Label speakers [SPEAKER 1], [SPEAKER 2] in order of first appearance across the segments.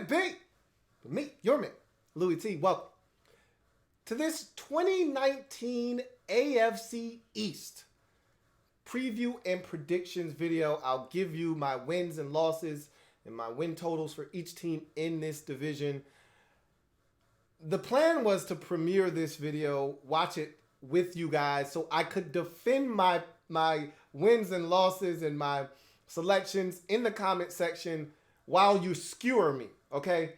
[SPEAKER 1] it big. Me, your man, Louie T. Welcome to this 2019 AFC East preview and predictions video. I'll give you my wins and losses and my win totals for each team in this division. The plan was to premiere this video, watch it with you guys so I could defend my wins and losses and my selections in the comment section while you skewer me, okay?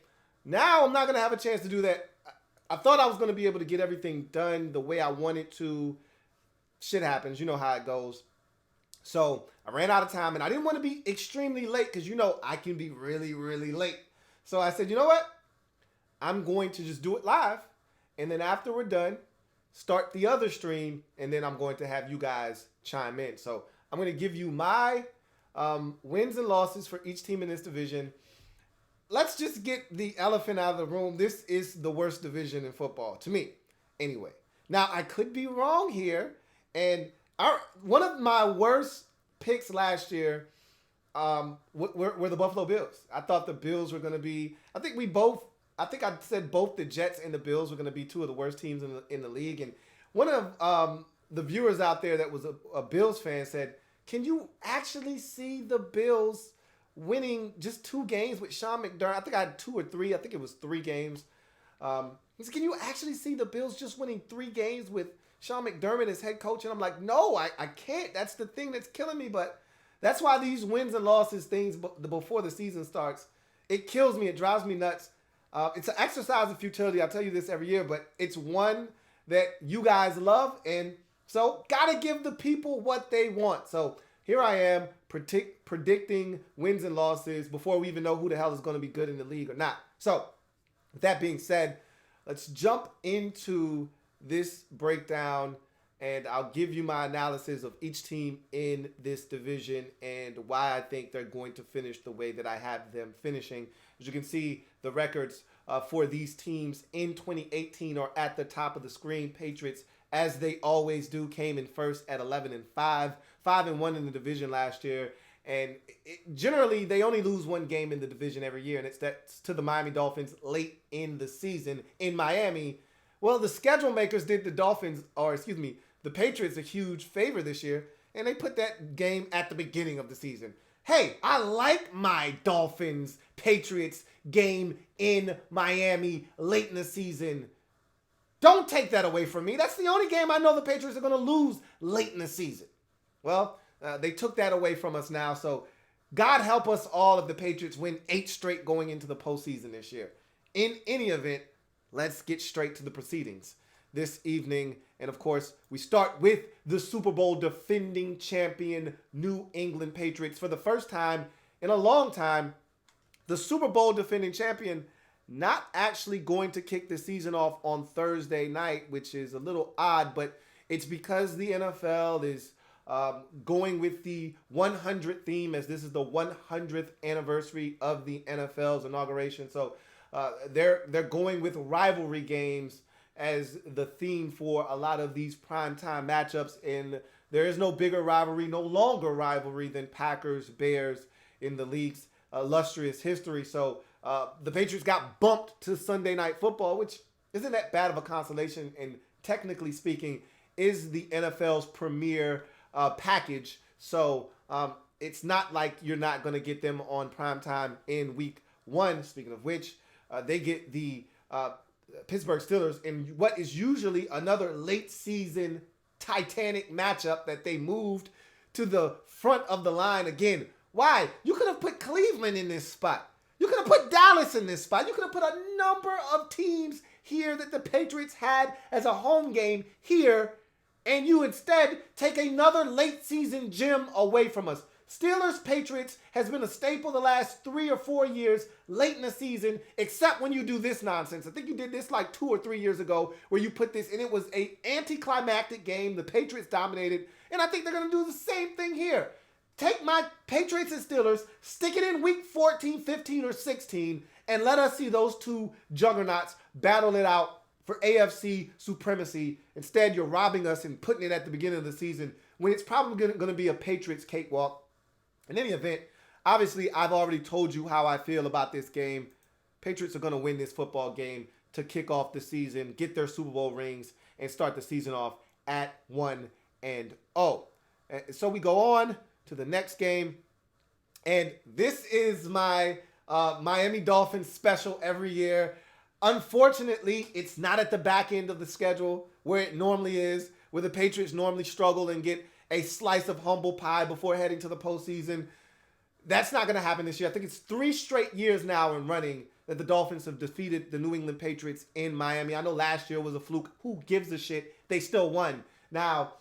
[SPEAKER 1] Now I'm not going to have a chance to do that. I thought I was going to be able to get everything done the way I wanted to. Shit happens. You know how it goes. So I ran out of time, and I didn't want to be extremely late because, you know, I can be really, really late. So I said, you know what? I'm going to just do it live, and then after we're done, start the other stream, and then I'm going to have you guys chime in. So I'm going to give you my wins and losses for each team in this division. Let's just get the elephant out of the room. This is the worst division in football, to me, anyway. Now, I could be wrong here, and one of my worst picks last year were the Buffalo Bills. I thought the Bills were going to be, I think I said both the Jets and the Bills were going to be two of the worst teams in the league. And one of the viewers out there that was a Bills fan said, can you actually see the Bills winning just 2 games with Sean McDermott? I think I had 2 or 3. I think it was 3 games. He said, can you actually see the Bills just winning 3 games with Sean McDermott as head coach? And I'm like, no, I can't. That's the thing that's killing me. But that's why these wins and losses things before the season starts, it kills me. It drives me nuts. It's an exercise of futility. I tell you this every year, but it's one that you guys love. And so got to give the people what they want. So here I am predicting wins and losses before we even know who the hell is going to be good in the league or not. So with that being said, let's jump into this breakdown, and I'll give you my analysis of each team in this division and why I think they're going to finish the way that I have them finishing. As you can see, the records for these teams in 2018 are at the top of the screen. Patriots, as they always do, came in first at 11-5, 5-1 in the division last year. And generally, they only lose 1 game in the division every year, and that's to the Miami Dolphins late in the season in Miami. Well, the schedule makers did the Patriots a huge favor this year, and they put that game at the beginning of the season. Hey, I like my Dolphins-Patriots game in Miami late in the season. Don't take that away from me. That's the only game I know the Patriots are going to lose late in the season. Well, they took that away from us now, so God help us all if the Patriots win 8 straight going into the postseason this year. In any event, let's get straight to the proceedings this evening. And of course, we start with the Super Bowl defending champion New England Patriots. For the first time in a long time, the Super Bowl defending champion not actually going to kick the season off on Thursday night, which is a little odd, but it's because the NFL is going with the 100th theme, as this is the 100th anniversary of the NFL's inauguration. So they're going with rivalry games as the theme for a lot of these primetime matchups. And there is no bigger rivalry, no longer rivalry than Packers-Bears in the league's illustrious history. So the Patriots got bumped to Sunday Night Football, which isn't that bad of a consolation, and technically speaking is the NFL's premier package. So it's not like you're not going to get them on primetime in week 1. Speaking of which, they get the Pittsburgh Steelers in what is usually another late season Titanic matchup that they moved to the front of the line again. Why? You could have put Cleveland in this spot. You could have put Dallas in this spot. You could have put a number of teams here that the Patriots had as a home game here, and you instead take another late season gem away from us. Steelers Patriots has been a staple the last 3 or 4 years late in the season, except when you do this nonsense. I think you did this like 2 or 3 years ago where you put this, and it was an anticlimactic game. The Patriots dominated, and I think they're going to do the same thing here. Take my Patriots and Steelers, stick it in week 14, 15, or 16, and let us see those two juggernauts battle it out for AFC supremacy. Instead, you're robbing us and putting it at the beginning of the season when it's probably going to be a Patriots cakewalk. In any event, obviously, I've already told you how I feel about this game. Patriots are going to win this football game to kick off the season, get their Super Bowl rings, and start the season off at 1-0. So we go on to the next game. And this is my Miami Dolphins special every year. Unfortunately, it's not at the back end of the schedule where it normally is, where the Patriots normally struggle and get a slice of humble pie before heading to the postseason. That's not going to happen this year. I think it's 3 straight years now in running that the Dolphins have defeated the New England Patriots in Miami. I know last year was a fluke. Who gives a shit? They still won. Now,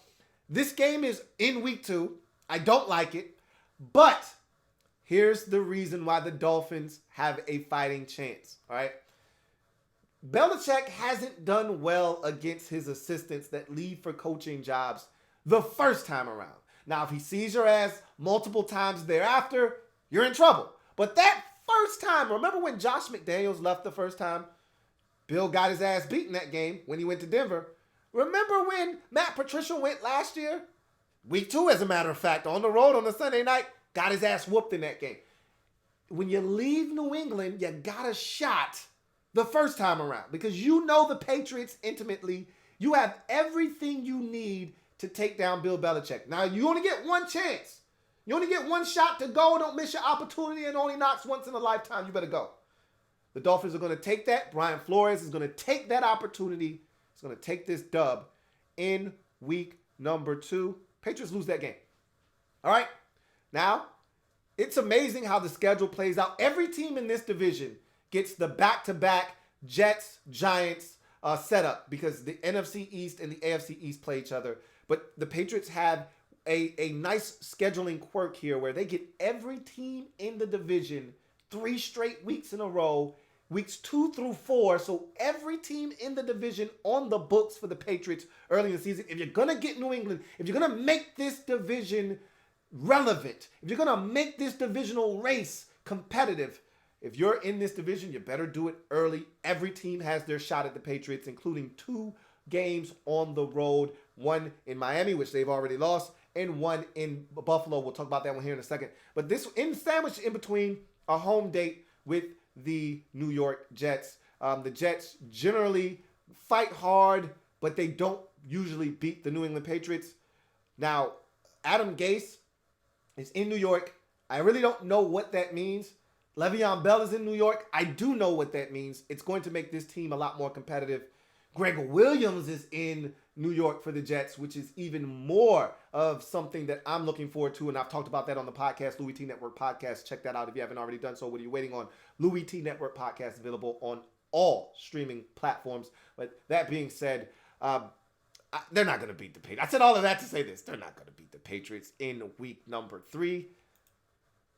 [SPEAKER 1] this game is in week 2. I don't like it, but here's the reason why the Dolphins have a fighting chance, all right? Belichick hasn't done well against his assistants that leave for coaching jobs the first time around. Now, if he sees your ass multiple times thereafter, you're in trouble. But that first time, remember when Josh McDaniels left the first time? Bill got his ass beat in that game when he went to Denver. Remember when Matt Patricia went last year? Week 2, as a matter of fact, on the road on a Sunday night, got his ass whooped in that game. When you leave New England, you got a shot the first time around because you know the Patriots intimately. You have everything you need to take down Bill Belichick. Now, you only get one chance. You only get one shot to go. Don't miss your opportunity, and only knocks once in a lifetime. You better go. The Dolphins are going to take that. Brian Flores is going to take that opportunity. He's going to take this dub in week number 2. Patriots lose that game. All right? Now, it's amazing how the schedule plays out. Every team in this division gets the back-to-back Jets, Giants setup because the NFC East and the AFC East play each other. But the Patriots have a nice scheduling quirk here where they get every team in the division 3 straight weeks in a row, weeks 2 through 4. So every team in the division on the books for the Patriots early in the season. If you're going to get New England, if you're going to make this division relevant, if you're going to make this divisional race competitive, if you're in this division, you better do it early. Every team has their shot at the Patriots, including 2 games on the road, one in Miami, which they've already lost, and one in Buffalo. We'll talk about that one here in a second. But this sandwiched in between a home date with the New York Jets. The Jets generally fight hard, but they don't usually beat the New England Patriots. Now, Adam Gase is in New York. I really don't know what that means. Le'Veon Bell is in New York. I do know what that means. It's going to make this team a lot more competitive. Greg Williams is in New York for the Jets, which is even more of something that I'm looking forward to. And I've talked about that on the podcast, Louie T Network Podcast. Check that out if you haven't already done so. What are you waiting on? Louie T Network Podcast available on all streaming platforms. But that being said, they're not going to beat the Patriots. I said all of that to say this. They're not going to beat the Patriots in week number 3.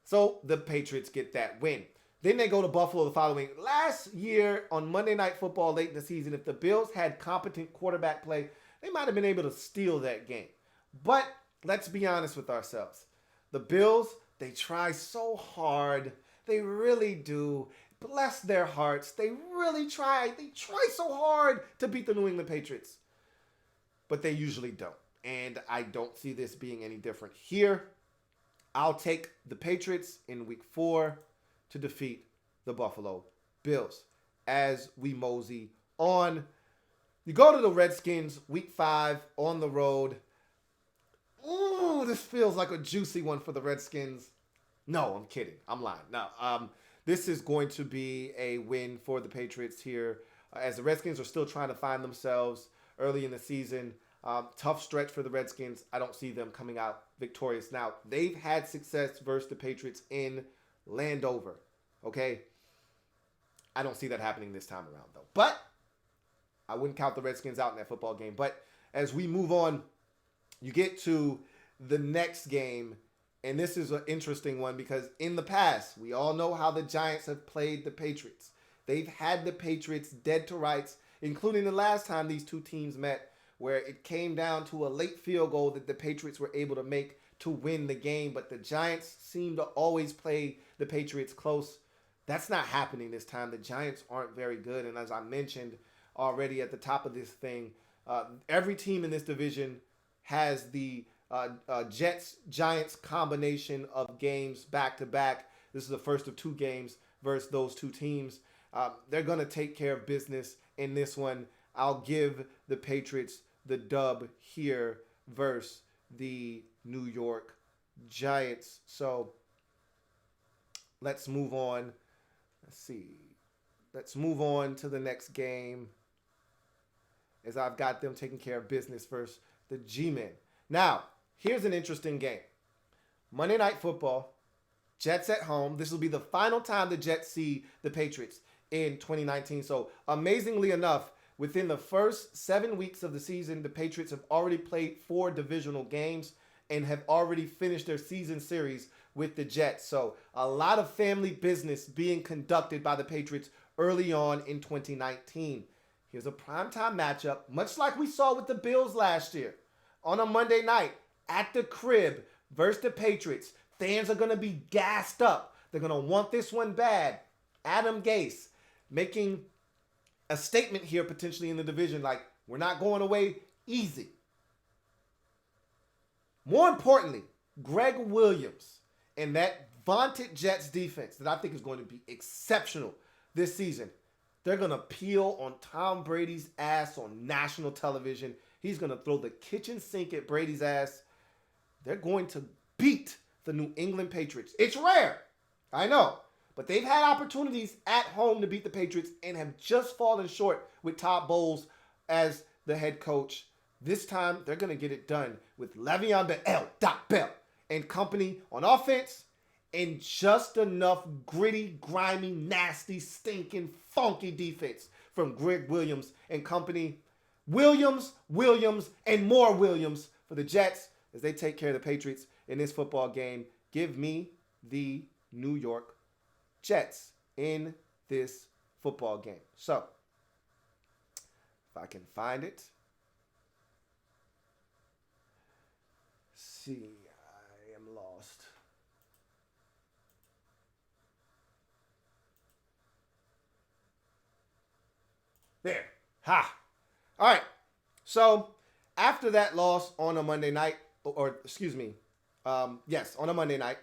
[SPEAKER 1] So the Patriots get that win. Then they go to Buffalo the following. Last year on Monday Night Football late in the season, if the Bills had competent quarterback play, they might have been able to steal that game. But let's be honest with ourselves. The Bills, they try so hard. They really do. Bless their hearts. They really try. They try so hard to beat the New England Patriots. But they usually don't. And I don't see this being any different here. I'll take the Patriots in week 4 to defeat the Buffalo Bills as we mosey on. You go to the Redskins week 5 on the road. Ooh, this feels like a juicy one for the Redskins. No, I'm kidding. I'm lying. No, this is going to be a win for the Patriots here as the Redskins are still trying to find themselves early in the season. Tough stretch for the Redskins. I don't see them coming out victorious. Now, they've had success versus the Patriots in Landover. Okay? I don't see that happening this time around, though. But I wouldn't count the Redskins out in that football game. But as we move on, you get to the next game. And this is an interesting one because in the past, we all know how the Giants have played the Patriots. They've had the Patriots dead to rights, including the last time these two teams met, where it came down to a late field goal that the Patriots were able to make to win the game. But the Giants seem to always play the Patriots close. That's not happening this time. The Giants aren't very good. And as I mentioned already at the top of this thing, every team in this division has the Jets-Giants combination of games back-to-back. This is the first of 2 games versus those 2 teams. They're going to take care of business in this one. I'll give the Patriots the dub here versus the New York Giants. So let's move on. Let's see. Let's move on to the next game, as I've got them taking care of business versus the G-Men. Now, here's an interesting game. Monday Night Football, Jets at home. This will be the final time the Jets see the Patriots in 2019. So, amazingly enough, within the first 7 weeks of the season, the Patriots have already played 4 divisional games and have already finished their season series with the Jets. So, a lot of family business being conducted by the Patriots early on in 2019. Here's a primetime matchup, much like we saw with the Bills last year. On a Monday night, at the crib versus the Patriots. Fans are going to be gassed up. They're going to want this one bad. Adam Gase making a statement here potentially in the division, like, we're not going away easy. More importantly, Greg Williams and that vaunted Jets defense that I think is going to be exceptional this season. They're going to peel on Tom Brady's ass on national television. He's going to throw the kitchen sink at Brady's ass. They're going to beat the New England Patriots. It's rare, I know, but they've had opportunities at home to beat the Patriots and have just fallen short with Todd Bowles as the head coach. This time, they're going to get it done with Le'Veon Bell and company on offense and just enough gritty, grimy, nasty, stinking, funky defense from Greg Williams and company. Williams, and more Williams for the Jets as they take care of the Patriots in this football game. Give me the New York Jets in this football game. So, if I can find it. See, I am lost. There. Ha. All right. So, after that loss on a Monday night, on a Monday night,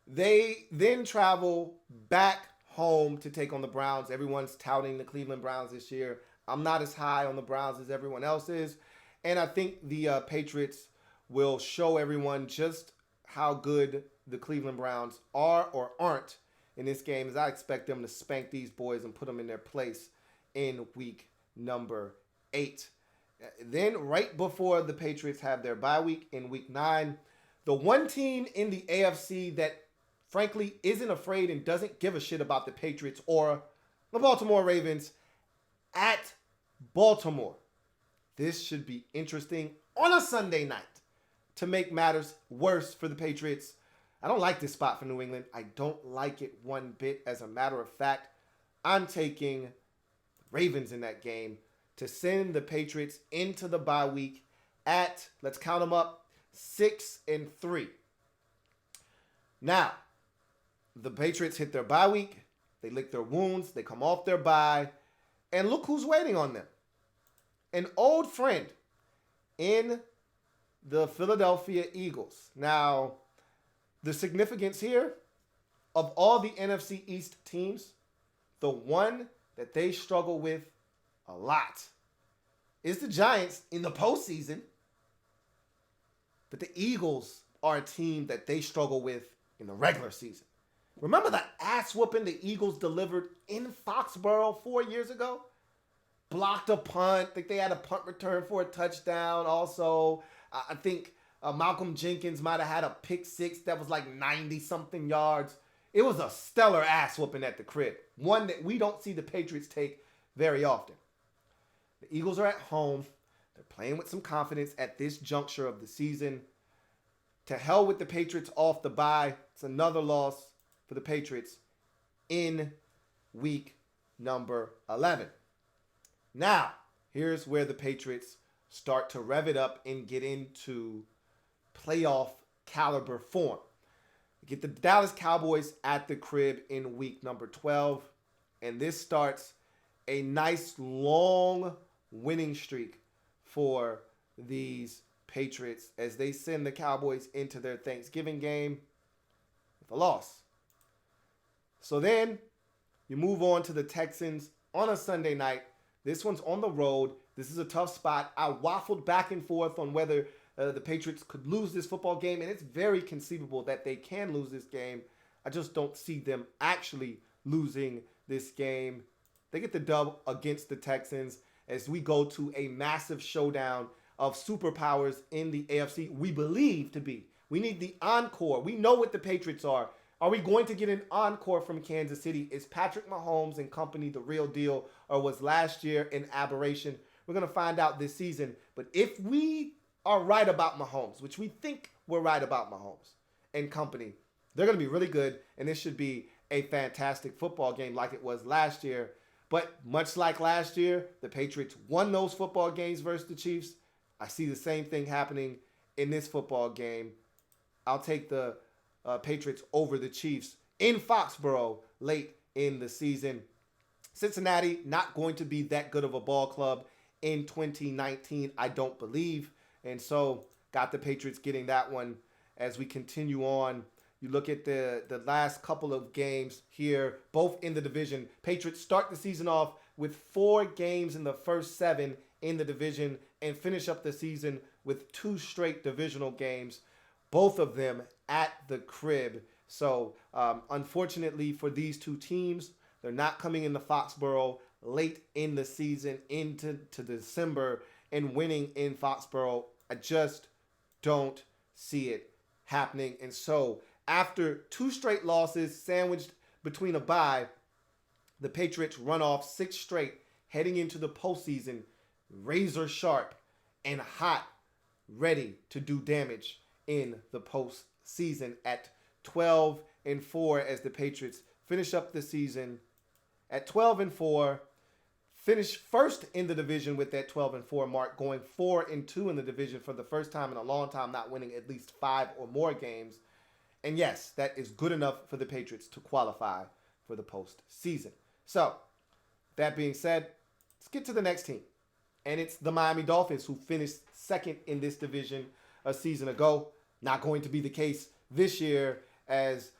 [SPEAKER 1] they then travel back home to take on the Browns. Everyone's touting the Cleveland Browns this year. I'm not as high on the Browns as everyone else is. And I think the Patriots will show everyone just how good the Cleveland Browns are or aren't in this game, as I expect them to spank these boys and put them in their place in week number 8. Then right before the Patriots have their bye week in week 9, the one team in the AFC that frankly isn't afraid and doesn't give a shit about the Patriots or the Baltimore Ravens at Baltimore. This should be interesting on a Sunday night to make matters worse for the Patriots. I don't like this spot for New England. I don't like it one bit. As a matter of fact, I'm taking Ravens in that game to send the Patriots into the bye week at, let's count them up, 6-3. Now, the Patriots hit their bye week. They lick their wounds. They come off their bye. And look who's waiting on them. An old friend in the Philadelphia Eagles. Now, the significance here of all the NFC East teams, the one that they struggle with a lot is the Giants in the postseason. But the Eagles are a team that they struggle with in the regular season. Remember the ass whooping the Eagles delivered in Foxborough 4 years ago? Blocked a punt. I think they had a punt return for a touchdown. Also, I think Malcolm Jenkins might have had a pick six that was like 90-something yards. It was a stellar ass whooping at the crib. One that we don't see the Patriots take very often. The Eagles are at home. They're playing with some confidence at this juncture of the season. To hell with the Patriots off the bye. It's another loss for the Patriots in week number 11. Now, here's where the Patriots start to rev it up and get into playoff caliber form. You get the Dallas Cowboys at the crib in week number 12, and this starts a nice long winning streak for these Patriots as they send the Cowboys into their Thanksgiving game with a loss. So then You move on to the Texans on a Sunday night. This one's on the road. This is a tough spot. I waffled back and forth on whether the Patriots could lose this football game, and it's very conceivable that they can lose this game. I just don't see them actually losing this game. They get the dub against the Texans as we go to a massive showdown of superpowers in the AFC. We believe to be. We need the encore. We know what the Patriots are. Are we going to get an encore from Kansas City? Is Patrick Mahomes and company the real deal, or was last year an aberration? We're going to find out this season. But if we are right about Mahomes, which we think we're right about Mahomes and company, they're going to be really good, and this should be a fantastic football game like it was last year. But much like last year, the Patriots won those football games versus the Chiefs. I see the same thing happening in this football game. I'll take the Patriots over the Chiefs in Foxborough late in the season. Cincinnati, not going to be that good of a ball club in 2019, I don't believe. And so got the Patriots getting that one. As we continue on, you look at the last couple of games here, both in the division. Patriots start the season off with 4 games in the first 7 in the division and finish up the season with 2 straight divisional games, both of them at the crib. So unfortunately for these two teams, they're not coming into Foxborough late in the season into December and winning in Foxborough. I just don't see it happening. And so after 2 straight losses sandwiched between a bye, the Patriots run off 6 straight, heading into the postseason, razor sharp and hot, ready to do damage in the postseason at 12-4 as the Patriots finish up the season at 12-4, finish first in the division with that 12-4 mark, going 4-2 in the division for the first time in a long time, not winning at least 5 or more games. And yes, that is good enough for the Patriots to qualify for the postseason. So, that being said, let's get to the next team. And it's the Miami Dolphins, who finished second in this division a season ago. Not going to be the case this year, as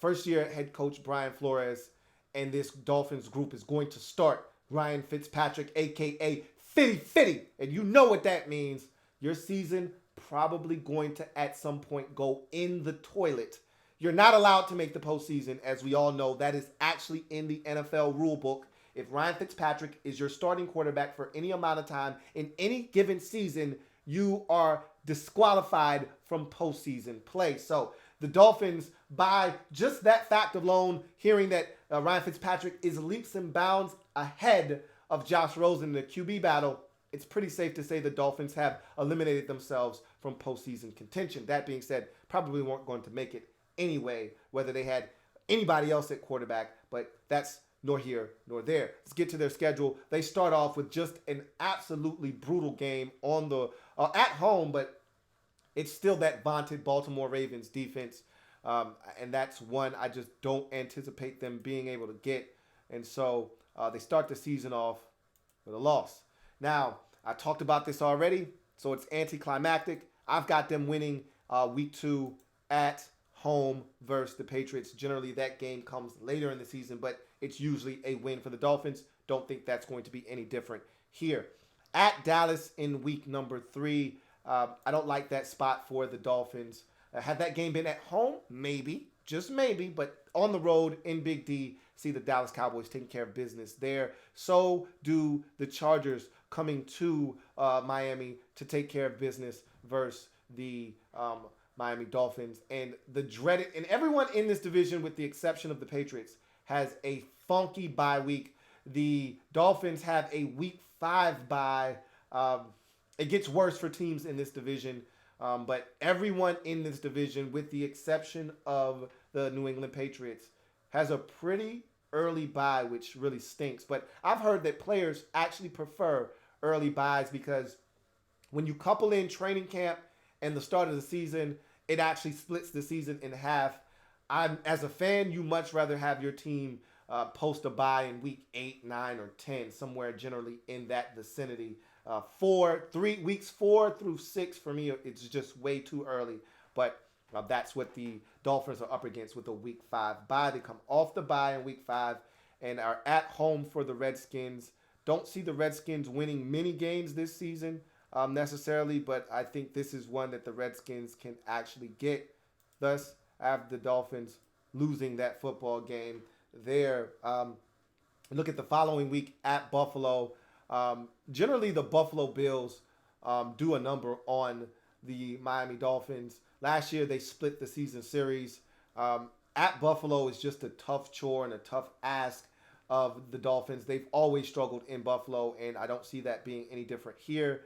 [SPEAKER 1] first-year head coach Brian Flores and this Dolphins group is going to start Ryan Fitzpatrick, a.k.a. Fitty Fitty. And you know what that means. Your season probably going to, at some point, go in the toilet. You're not allowed to make the postseason, as we all know. That is actually in the NFL rulebook. If Ryan Fitzpatrick is your starting quarterback for any amount of time in any given season, you are disqualified from postseason play. So the Dolphins, by just that fact alone, hearing that Ryan Fitzpatrick is leaps and bounds ahead of Josh Rosen in the QB battle, it's pretty safe to say the Dolphins have eliminated themselves from postseason contention. That being said, probably weren't going to make it anyway, whether they had anybody else at quarterback, but that's nor here nor there. Let's get to their schedule. They start off with just an absolutely brutal game on the at home, but it's still that vaunted Baltimore Ravens defense, and that's one I just don't anticipate them being able to get. And so they start the season off with a loss. Now, I talked about this already, so it's anticlimactic. I've got them winning week 2 at home versus the Patriots. Generally, that game comes later in the season, but it's usually a win for the Dolphins. Don't think that's going to be any different here. At Dallas in week number 3, I don't like that spot for the Dolphins. Had that game been at home? Maybe, just maybe, but on the road in Big D, see the Dallas Cowboys taking care of business there. So do the Chargers coming to Miami to take care of business versus the Miami Dolphins. And the dreaded, and everyone in this division with the exception of the Patriots has a funky bye week. The Dolphins have a week 5 bye. It gets worse for teams in this division, but everyone in this division, with the exception of the New England Patriots, has a pretty early bye, which really stinks. But I've heard that players actually prefer early byes because when you couple in training camp and the start of the season, it actually splits the season in half. As a fan, you much rather have your team post a bye in week 8, 9, or 10, somewhere generally in that vicinity. Weeks 4 through 6 for me, it's just way too early. But that's what the Dolphins are up against with a week 5 bye. They come off the bye in week 5, and are at home for the Redskins. Don't see the Redskins winning many games this season necessarily, but I think this is one that the Redskins can actually get. Thus, I have the Dolphins losing that football game there. Look at the following week at Buffalo. Generally, the Buffalo Bills do a number on the Miami Dolphins. Last year, they split the season series. At Buffalo is just a tough chore and a tough ask of the Dolphins. They've always struggled in Buffalo, and I don't see that being any different here.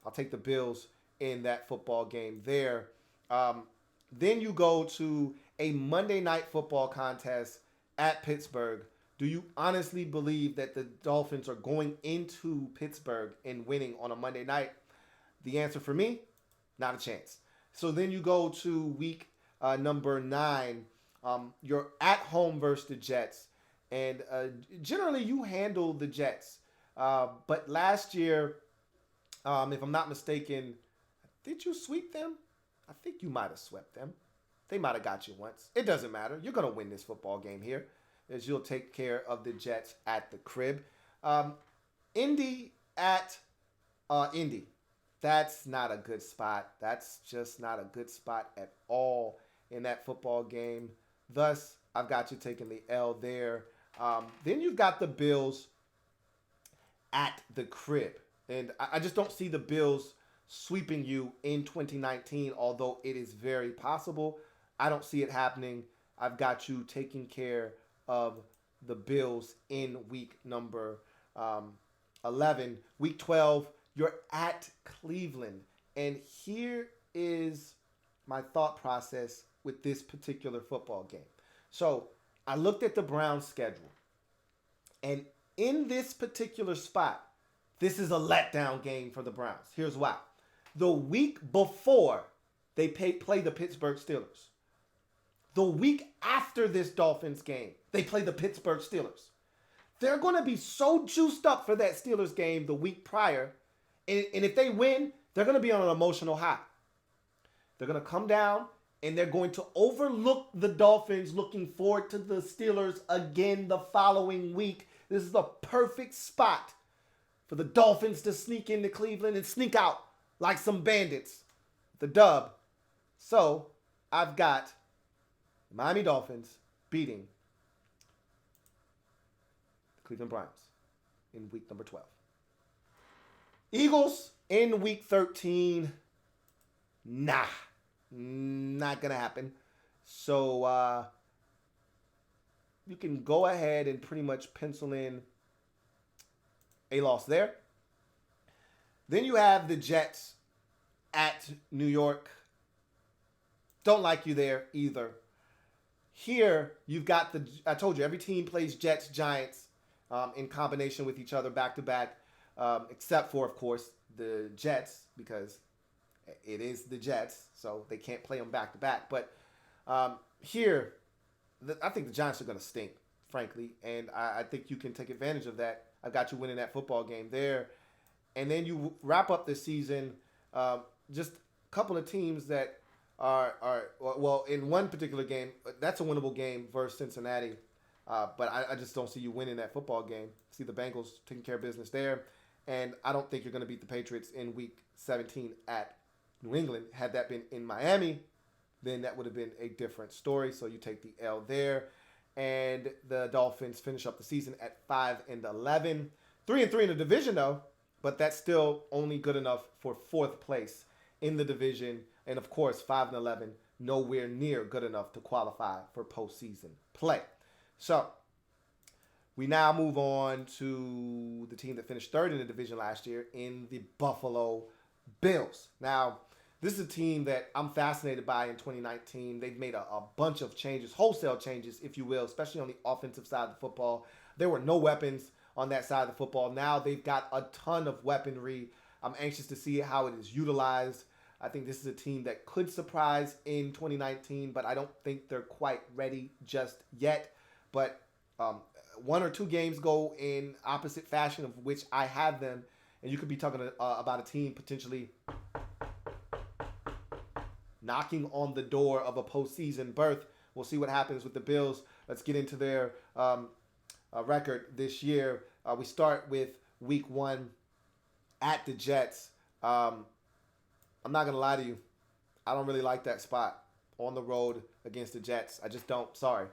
[SPEAKER 1] I'll take the Bills in that football game there. Then you go to a Monday Night Football contest at Pittsburgh. Do you honestly believe that the Dolphins are going into Pittsburgh and winning on a Monday night? The answer for me, not a chance. So then you go to week number 9. You're at home versus the Jets. And generally you handle the Jets. But last year, if I'm not mistaken, did you sweep them? I think you might have swept them. They might have got you once. It doesn't matter. You're going to win this football game here, as you'll take care of the Jets at the crib. Indy at Indy. That's not a good spot. That's just not a good spot at all in that football game. Thus, I've got you taking the L there. Then you've got the Bills at the crib. And I just don't see the Bills sweeping you in 2019, although it is very possible. I don't see it happening. I've got you taking care of the Bills in week number 11. Week 12, you're at Cleveland. And here is my thought process with this particular football game. So I looked at the Browns' schedule. And in this particular spot, this is a letdown game for the Browns. Here's why. The week before, they play the Pittsburgh Steelers. The week after this Dolphins game, they play the Pittsburgh Steelers. They're going to be so juiced up for that Steelers game the week prior. And if they win, they're going to be on an emotional high. They're going to come down and they're going to overlook the Dolphins, looking forward to the Steelers again the following week. This is the perfect spot for the Dolphins to sneak into Cleveland and sneak out like some bandits. The dub. So, I've got the Miami Dolphins beating the Cleveland Browns in week number 12. Eagles in week 13. Nah. Not going to happen. So, you can go ahead and pretty much pencil in a loss there. Then you have the Jets at New York. Don't like you there either. Here, you've got I told you, every team plays Jets, Giants in combination with each other back to back, except for, of course, the Jets, because it is the Jets, so they can't play them back to back. But here, I think the Giants are going to stink, frankly, and I think you can take advantage of that. I've got you winning that football game there. And then you wrap up the season, just a couple of teams that are well, in one particular game, that's a winnable game versus Cincinnati. But I just don't see you winning that football game. See the Bengals taking care of business there. And I don't think you're going to beat the Patriots in week 17 at New England. Had that been in Miami, then that would have been a different story. So you take the L there. And the Dolphins finish up the season at 5-11. 3-3 in the division, though. But that's still only good enough for 4th place in the division. And, of course, 5-11, nowhere near good enough to qualify for postseason play. So, we now move on to the team that finished 3rd in the division last year in the Buffalo Bills. Now, this is a team that I'm fascinated by in 2019. They've made a bunch of changes, wholesale changes, if you will, especially on the offensive side of the football. There were no weapons on that side of the football. Now they've got a ton of weaponry. I'm anxious to see how it is utilized. I think this is a team that could surprise in 2019, but I don't think they're quite ready just yet. But 1 or 2 games go in opposite fashion, of which I have them, and you could be talking about a team potentially knocking on the door of a postseason berth. We'll see what happens with the Bills. Let's get into their record this year. We start with week 1 at the Jets. I'm not going to lie to you. I don't really like that spot on the road against the Jets. I just don't. Sorry.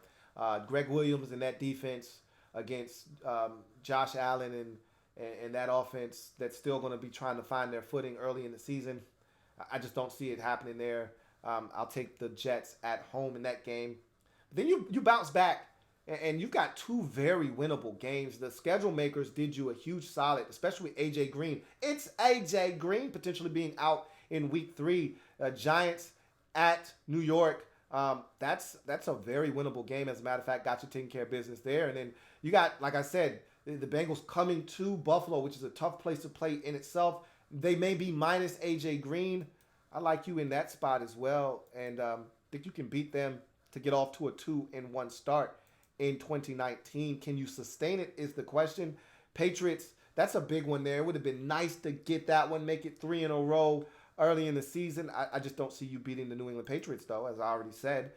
[SPEAKER 1] Greg Williams and that defense against Josh Allen and that offense that's still going to be trying to find their footing early in the season. I just don't see it happening there. I'll take the Jets at home in that game. Then you bounce back, and you've got 2 very winnable games. The schedule makers did you a huge solid, especially with A.J. Green. It's A.J. Green potentially being out in week 3. Giants at New York. That's a very winnable game. As a matter of fact, got you taking care of business there. And then you got, like I said, the Bengals coming to Buffalo, which is a tough place to play in itself. They may be minus A.J. Green. I like you in that spot as well. And think you can beat them to get off to a 2-1 start in 2019. Can you sustain it is the question. Patriots, that's a big one there. It would have been nice to get that one, make it 3 in a row early in the season. I just don't see you beating the New England Patriots, though, as I already said.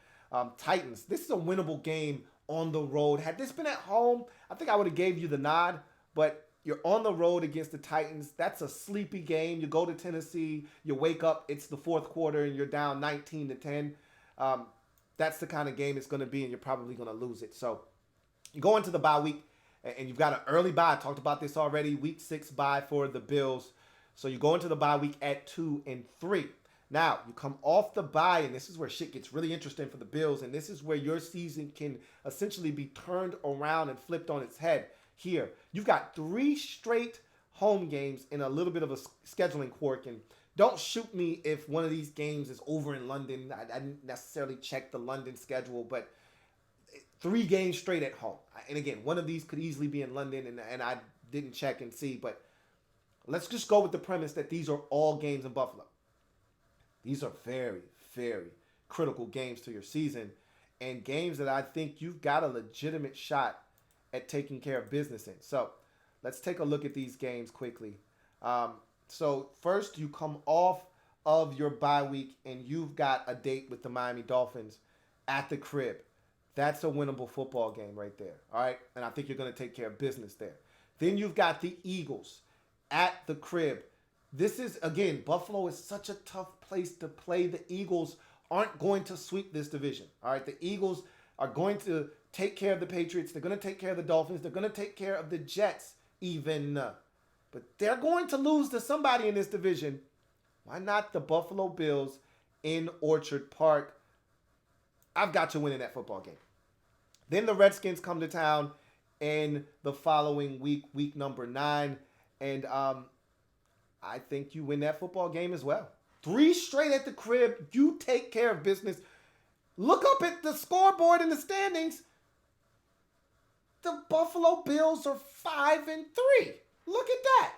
[SPEAKER 1] Titans, this is a winnable game on the road. Had this been at home, I think I would have gave you the nod, but you're on the road against the Titans. That's a sleepy game. You go to Tennessee, you wake up, it's the fourth quarter, and you're down 19-10. That's the kind of game it's going to be, and you're probably going to lose it. So you go into the bye week, and you've got an early bye. I talked about this already, week 6 bye for the Bills. So you go into the bye week at 2-3. Now, you come off the bye, and this is where shit gets really interesting for the Bills, and this is where your season can essentially be turned around and flipped on its head here. You've got 3 straight home games and a little bit of a scheduling quirk, and don't shoot me if one of these games is over in London. I didn't necessarily check the London schedule, but 3 games straight at home. And again, one of these could easily be in London, and I didn't check and see, but let's just go with the premise that these are all games in Buffalo. These are very, very critical games to your season, and games that I think you've got a legitimate shot at taking care of business in. So let's take a look at these games quickly. So first, you come off of your bye week, and you've got a date with the Miami Dolphins at the crib. That's a winnable football game right there, all right? And I think you're going to take care of business there. Then you've got the Eagles at the crib. This is, again, Buffalo is such a tough place to play. The Eagles aren't going to sweep this division, all right? The Eagles are going to take care of the Patriots. They're going to take care of the Dolphins. They're going to take care of the Jets even. But they're going to lose to somebody in this division. Why not the Buffalo Bills in Orchard Park? I've got you winning that football game. Then the Redskins come to town in the following week, week number 9. And I think you win that football game as well. 3 straight at the crib. You take care of business. Look up at the scoreboard in the standings. The Buffalo Bills are 5-3. Look at that.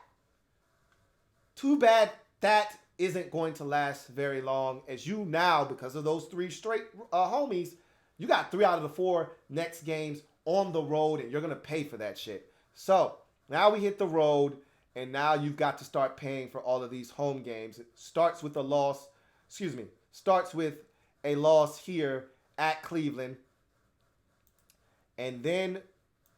[SPEAKER 1] Too bad that isn't going to last very long, as you now, because of those 3 straight homies, you got 3 out of the 4 next games on the road, and you're going to pay for that shit. So now we hit the road, and now you've got to start paying for all of these home games. It starts with a loss, starts with a loss here at Cleveland, and then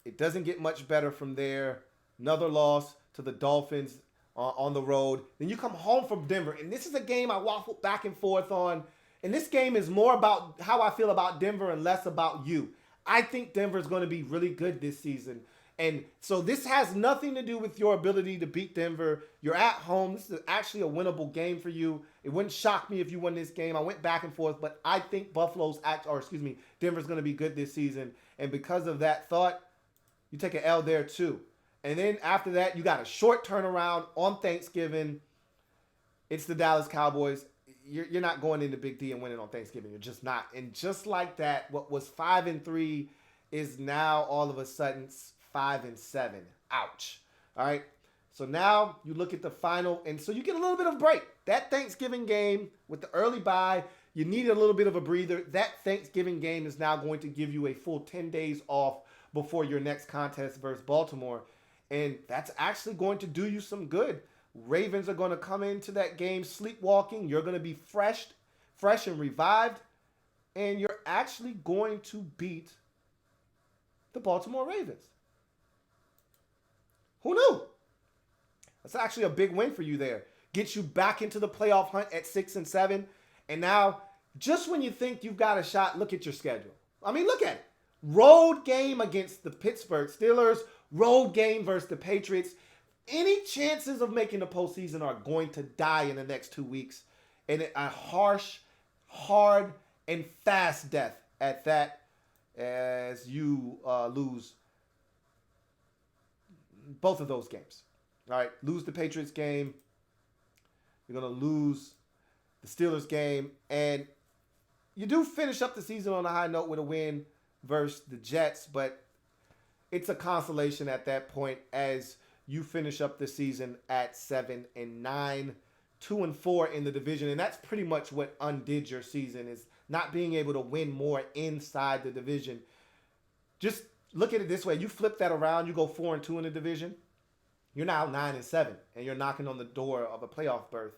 [SPEAKER 1] it doesn't get much better from there. Another loss to the Dolphins on the road. Then you come home from Denver, and this is a game I waffled back and forth on. And this game is more about how I feel about Denver and less about you. I think Denver is going to be really good this season. And so this has nothing to do with your ability to beat Denver. You're at home. This is actually a winnable game for you. It wouldn't shock me if you won this game. I went back and forth, but I think Denver's going to be good this season. And because of that thought, you take an L there too. And then after that, you got a short turnaround on Thanksgiving. It's the Dallas Cowboys. You're not going into Big D and winning on Thanksgiving. You're just not. And just like that, what was 5-3 is now all of a sudden 5-7. Ouch. All right. So now you look at the final, and so you get a little bit of break. That Thanksgiving game with the early bye, you needed a little bit of a breather. That Thanksgiving game is now going to give you a full 10 days off before your next contest versus Baltimore. And that's actually going to do you some good. Ravens are going to come into that game sleepwalking. You're going to be fresh and revived. And you're actually going to beat the Baltimore Ravens. Who knew? That's actually a big win for you there. Gets you back into the playoff hunt at 6-7. And now, just when you think you've got a shot, look at your schedule. I mean, look at it. Road game against the Pittsburgh Steelers. Road game versus the Patriots. Any chances of making the postseason are going to die in the next 2 weeks. And a harsh, hard, and fast death at that, as you lose both of those games. All right, lose the Patriots game. You're going to lose the Steelers game. And you do finish up the season on a high note with a win versus the Jets, but it's a consolation at that point as you finish up the season at 7-9, 2-4 in the division. And that's pretty much what undid your season, is not being able to win more inside the division. Just look at it this way. You flip that around, you go 4-2 in the division. You're now 9-7, and you're knocking on the door of a playoff berth.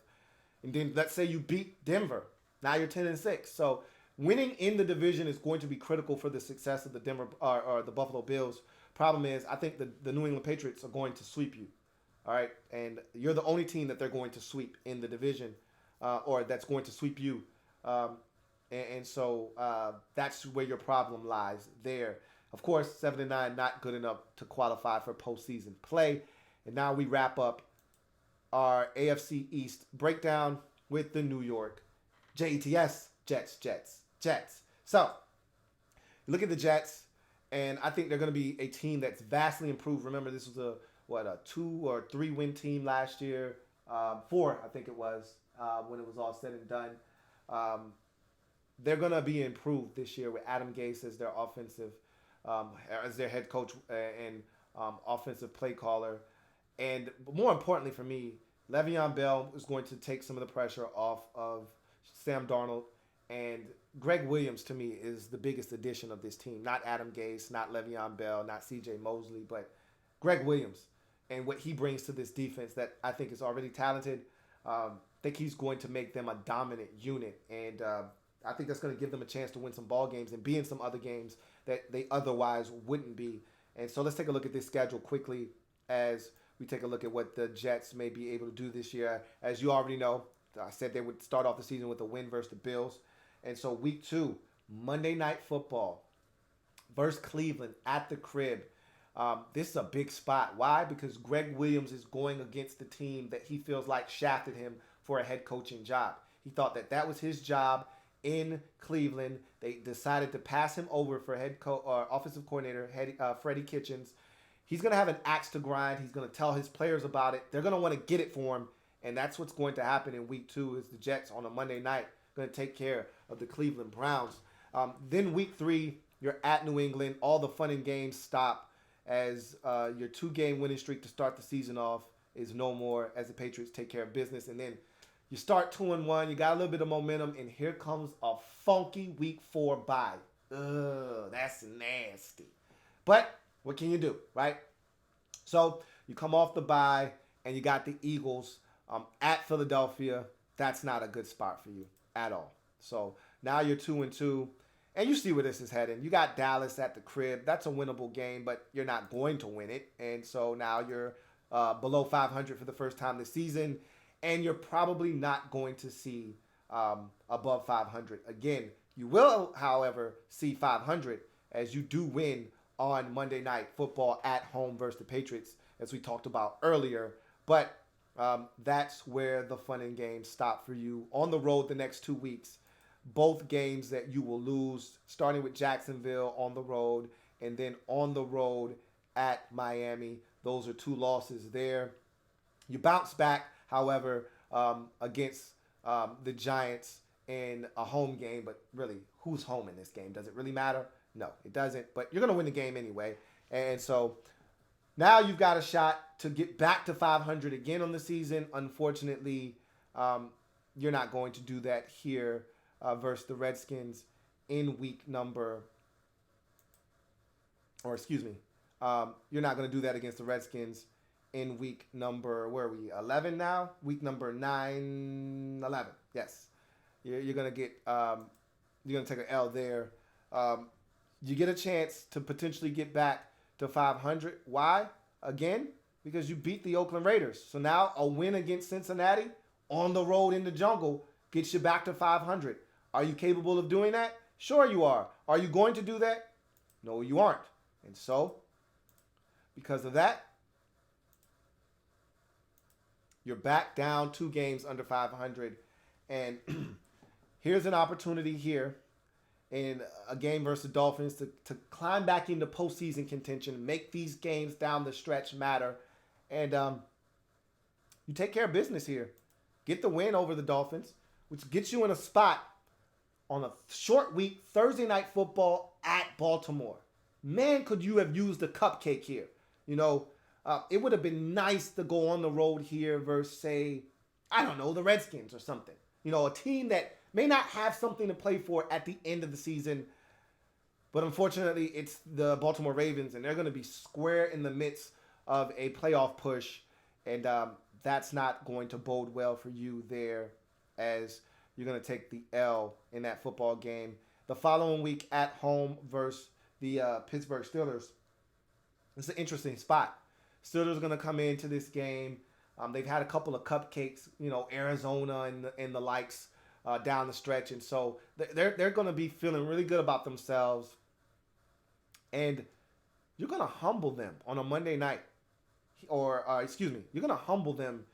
[SPEAKER 1] And then let's say you beat Denver. Now you're 10-6. So winning in the division is going to be critical for the success of the Denver or the Buffalo Bills. Problem is, I think the New England Patriots are going to sweep you. All right, and you're the only team that they're going to sweep in the division, or that's going to sweep you. So that's where your problem lies there. Of course, 7-9, not good enough to qualify for postseason play. And now we wrap up our AFC East breakdown with the New York Jets. So, you look at the Jets, and I think they're going to be a team that's vastly improved. Remember, this was a 2 or 3 win team last year. 4, I think it was, when it was all said and done. They're going to be improved this year with Adam Gase as their as their head coach and offensive play caller. And more importantly for me, Le'Veon Bell is going to take some of the pressure off of Sam Darnold. And Greg Williams, to me, is the biggest addition of this team. Not Adam Gase, not Le'Veon Bell, not C.J. Mosley, but Greg Williams and what he brings to this defense that I think is already talented. I think he's going to make them a dominant unit. And I think that's going to give them a chance to win some ball games and be in some other games that they otherwise wouldn't be. And so let's take a look at this schedule quickly as we take a look at what the Jets may be able to do this year. As you already know, I said they would start off the season with a win versus the Bills. And so week 2, Monday Night Football versus Cleveland at the crib. This is a big spot. Why? Because Greg Williams is going against the team that he feels like shafted him for a head coaching job. He thought that was his job in Cleveland. They decided to pass him over for offensive coordinator Freddie Kitchens. He's going to have an axe to grind. He's going to tell his players about it. They're going to want to get it for him. And that's what's going to happen in week 2 is the Jets on a Monday night going to take care of the Cleveland Browns. Then week 3, you're at New England. All the fun and games stop as your 2-game winning streak to start the season off is no more as the Patriots take care of business. And then you start 2-1. You got a little bit of momentum. And here comes a funky week 4 bye. Ugh, that's nasty. But what can you do, right? So you come off the bye and you got the Eagles at Philadelphia. That's not a good spot for you at all. So now you're 2-2, and you see where this is heading. You got Dallas at the crib. That's a winnable game, but you're not going to win it. And so now you're below 500 for the first time this season, and you're probably not going to see above 500 again. You will, however, see 500 as you do win on Monday Night Football at home versus the Patriots, as we talked about earlier. But that's where the fun and games stop for you. On the road the next 2 weeks, both games that you will lose, starting with Jacksonville on the road and then on the road at Miami. Those are 2 losses there. You bounce back, however, against the Giants in a home game. But really, who's home in this game? Does it really matter? No, it doesn't. But you're going to win the game anyway. And so now you've got a shot to get back to 500 again on the season. Unfortunately, you're not going to do that here versus the Redskins in week number, or excuse me, you're not going to do that against the Redskins in week number, where are we, 11 now? Week number 9, 11, yes. You're going to get, you're going to take an L there. You get a chance to potentially get back to 500. Why? Again, because you beat the Oakland Raiders. So now a win against Cincinnati on the road in the jungle gets you back to 500. Are you capable of doing that? Sure you are. Are you going to do that? No, you aren't. And so, because of that, you're back down 2 games under 500. And here's an opportunity here in a game versus the Dolphins to climb back into postseason contention, make these games down the stretch matter. And you take care of business here. Get the win over the Dolphins, which gets you in a spot on a short week, Thursday night football at Baltimore. Man, could you have used a cupcake here. You know, it would have been nice to go on the road here versus, say, I don't know, the Redskins or something. You know, a team that may not have something to play for at the end of the season. But unfortunately, it's the Baltimore Ravens, and they're going to be square in the midst of a playoff push. And that's not going to bode well for you there, as you're going to take the L in that football game. The following week at home versus the Pittsburgh Steelers. It's an interesting spot. Steelers are going to come into this game. They've had a couple of cupcakes, you know, Arizona and the likes down the stretch. And so they're going to be feeling really good about themselves. And you're going to humble them on a Monday night. You're going to humble them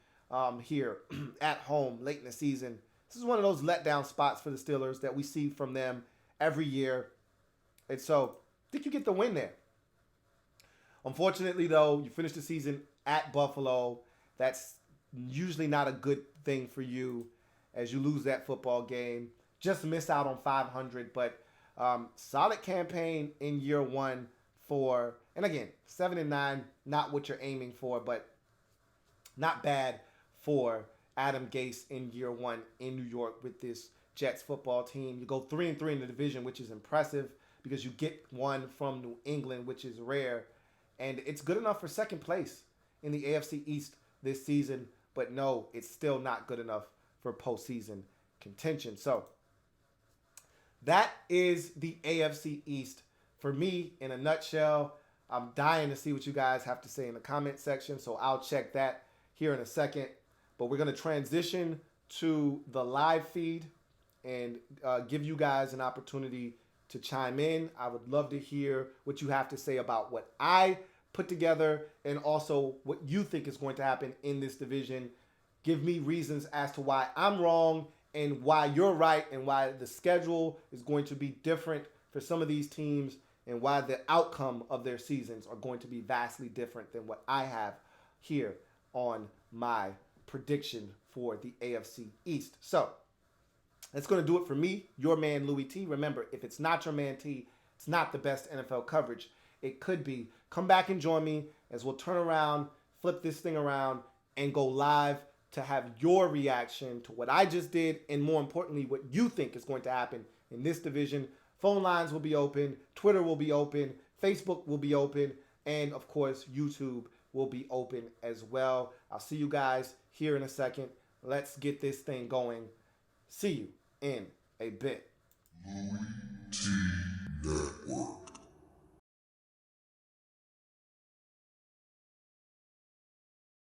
[SPEAKER 1] here at home late in the season. This is one of those letdown spots for the Steelers that we see from them every year. And so I think you get the win there. Unfortunately, though, you finish the season at Buffalo. That's usually not a good thing for you as you lose that football game. Just miss out on 500, but solid campaign in year one for, and again, 7-9, not what you're aiming for, but not bad for Adam Gase in year one in New York with this Jets football team. You go 3-3 in the division, which is impressive because you get one from New England, which is rare. And it's good enough for second place in the AFC East this season. But no, it's still not good enough for postseason contention. So that is the AFC East for me in a nutshell. I'm dying to see what you guys have to say in the comment section. So I'll check that here in a second. But we're going to transition to the live feed and give you guys an opportunity to chime in. I would love to hear what you have to say about what I put together and also what you think is going to happen in this division. Give me reasons as to why I'm wrong and why you're right and why the schedule is going to be different for some of these teams and why the outcome of their seasons are going to be vastly different than what I have here on my prediction for the AFC East. So that's going to do it for me, your man Louie T. Remember, if it's not your man T, it's not the best NFL coverage. It could be. Come back and join me as we'll turn around, flip this thing around, and go live to have your reaction to what I just did, and more importantly, what you think is going to happen in this division. Phone lines will be open, Twitter will be open, Facebook will be open, and of course, YouTube will be open as well. I'll see you guys here in a second. Let's get this thing going. See you in a bit.
[SPEAKER 2] Louie T Network.